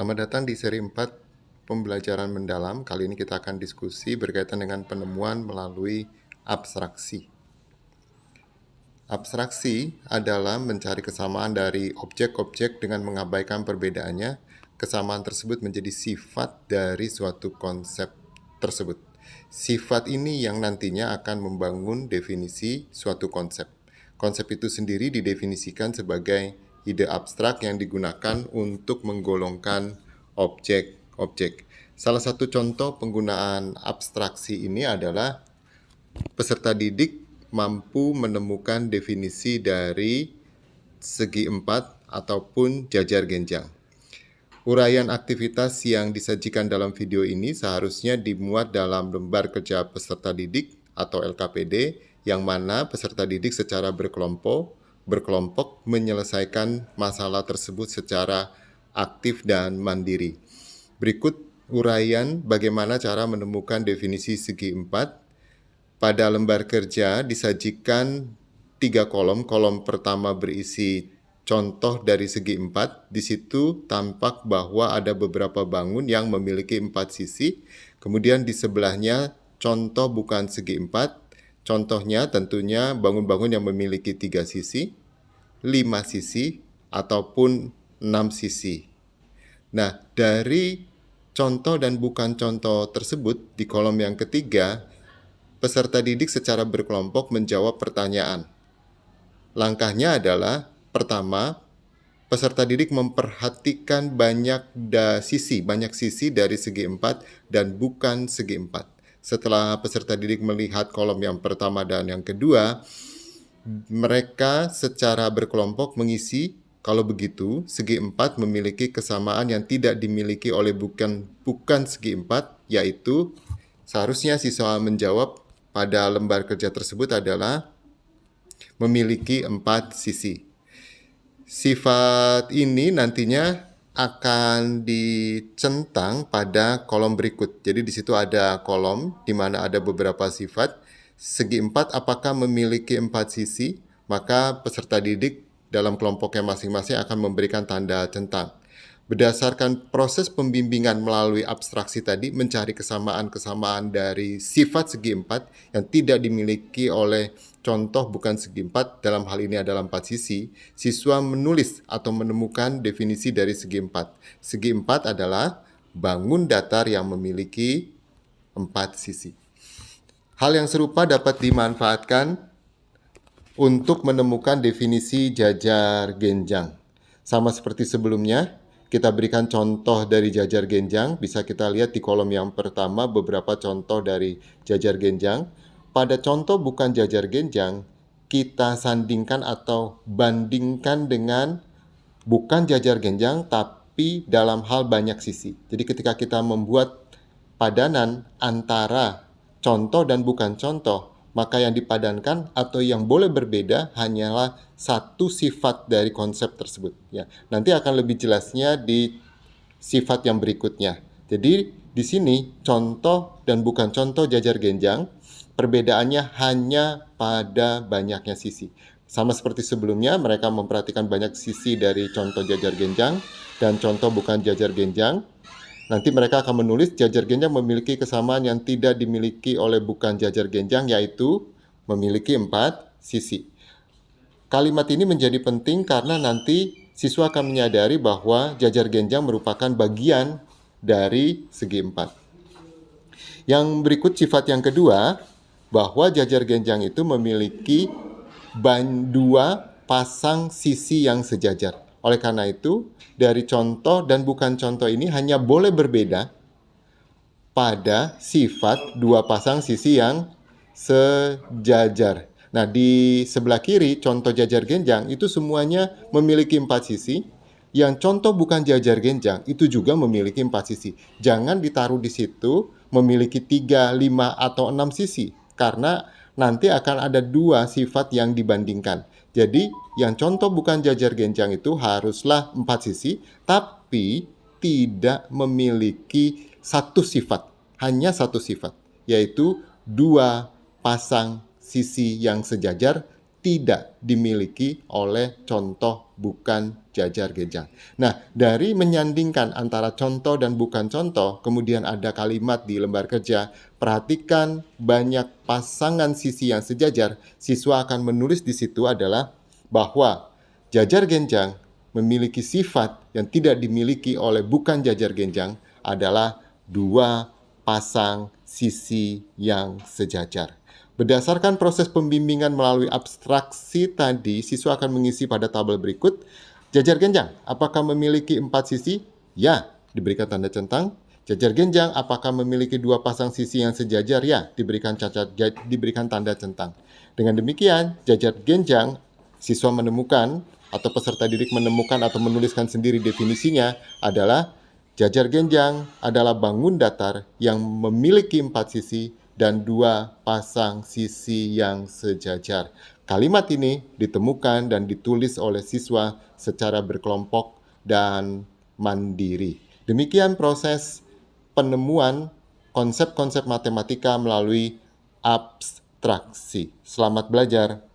Selamat datang di seri 4 pembelajaran mendalam. Kali ini kita akan diskusi berkaitan dengan penemuan melalui abstraksi. Abstraksi adalah mencari kesamaan dari objek-objek dengan mengabaikan perbedaannya. Kesamaan tersebut menjadi sifat dari suatu konsep tersebut. Sifat ini yang nantinya akan membangun definisi suatu konsep. Konsep itu sendiri didefinisikan sebagai ide abstrak yang digunakan untuk menggolongkan objek-objek. Salah satu contoh penggunaan abstraksi ini adalah peserta didik mampu menemukan definisi dari segi empat ataupun jajar genjang. Uraian aktivitas yang disajikan dalam video ini seharusnya dimuat dalam lembar kerja peserta didik atau LKPD, yang mana peserta didik secara berkelompok menyelesaikan masalah tersebut secara aktif dan mandiri. Berikut uraian bagaimana cara menemukan definisi segi empat. Pada lembar kerja disajikan 3 kolom. Kolom pertama berisi contoh dari segi empat. Di situ tampak bahwa ada beberapa bangun yang memiliki 4 sisi. Kemudian di sebelahnya contoh bukan segi empat. Contohnya tentunya bangun-bangun yang memiliki 3 sisi, 5 sisi, ataupun 6 sisi. Nah, dari contoh dan bukan contoh tersebut di kolom yang ketiga, peserta didik secara berkelompok menjawab pertanyaan. Langkahnya adalah, pertama, peserta didik memperhatikan banyak sisi dari segi empat dan bukan segi empat. Setelah peserta didik melihat kolom yang pertama dan yang kedua, mereka secara berkelompok mengisi, kalau begitu, segi empat memiliki kesamaan yang tidak dimiliki oleh bukan segi empat, yaitu seharusnya siswa menjawab pada lembar kerja tersebut adalah memiliki 4 sisi. Sifat ini nantinya akan dicentang pada kolom berikut. Jadi di situ ada kolom di mana ada beberapa sifat. Segi empat apakah memiliki 4 sisi, maka peserta didik dalam kelompoknya masing-masing akan memberikan tanda centang. Berdasarkan proses pembimbingan melalui abstraksi tadi, mencari kesamaan-kesamaan dari sifat segi empat yang tidak dimiliki oleh contoh bukan segi empat, dalam hal ini adalah 4 sisi, siswa menulis atau menemukan definisi dari segi empat. Segi empat adalah bangun datar yang memiliki 4 sisi. Hal yang serupa dapat dimanfaatkan untuk menemukan definisi jajar genjang. Sama seperti sebelumnya, kita berikan contoh dari jajar genjang. Bisa kita lihat di kolom yang pertama beberapa contoh dari jajar genjang. Pada contoh bukan jajar genjang, kita sandingkan atau bandingkan dengan bukan jajar genjang tapi dalam hal banyak sisi. Jadi ketika kita membuat padanan antara contoh dan bukan contoh, maka yang dipadankan atau yang boleh berbeda hanyalah satu sifat dari konsep tersebut. Ya, nanti akan lebih jelasnya di sifat yang berikutnya. Jadi di sini contoh dan bukan contoh jajar genjang, perbedaannya hanya pada banyaknya sisi. Sama seperti sebelumnya, mereka memperhatikan banyak sisi dari contoh jajar genjang dan contoh bukan jajar genjang. Nanti mereka akan menulis jajar genjang memiliki kesamaan yang tidak dimiliki oleh bukan jajar genjang, yaitu memiliki 4 sisi. Kalimat ini menjadi penting karena nanti siswa akan menyadari bahwa jajar genjang merupakan bagian dari segi empat. Yang berikut sifat yang kedua, bahwa jajar genjang itu memiliki 2 pasang sisi yang sejajar. Oleh karena itu, dari contoh dan bukan contoh ini hanya boleh berbeda pada sifat 2 pasang sisi yang sejajar. Nah, di sebelah kiri contoh jajar genjang itu semuanya memiliki 4 sisi. Yang contoh bukan jajar genjang itu juga memiliki 4 sisi. Jangan ditaruh di situ memiliki 3, 5, atau 6 sisi, karena nanti akan ada 2 sifat yang dibandingkan. Jadi yang contoh bukan jajar genjang itu haruslah 4 sisi, tapi tidak memiliki satu sifat, hanya satu sifat, yaitu 2 pasang sisi yang sejajar tidak dimiliki oleh contoh bukan jajar genjang. Nah, dari menyandingkan antara contoh dan bukan contoh, kemudian ada kalimat di lembar kerja, perhatikan banyak pasangan sisi yang sejajar, siswa akan menulis di situ adalah bahwa jajar genjang memiliki sifat yang tidak dimiliki oleh bukan jajar genjang adalah dua pasang sisi yang sejajar. Berdasarkan proses pembimbingan melalui abstraksi tadi, siswa akan mengisi pada tabel berikut. Jajar genjang, apakah memiliki 4 sisi? Ya, diberikan tanda centang. Jajar genjang, apakah memiliki 2 pasang sisi yang sejajar? Ya, diberikan tanda centang. Dengan demikian, jajar genjang, siswa menemukan atau peserta didik menemukan atau menuliskan sendiri definisinya adalah jajar genjang adalah bangun datar yang memiliki 4 sisi dan 2 pasang sisi yang sejajar. Kalimat ini ditemukan dan ditulis oleh siswa secara berkelompok dan mandiri. Demikian proses penemuan konsep-konsep matematika melalui abstraksi. Selamat belajar.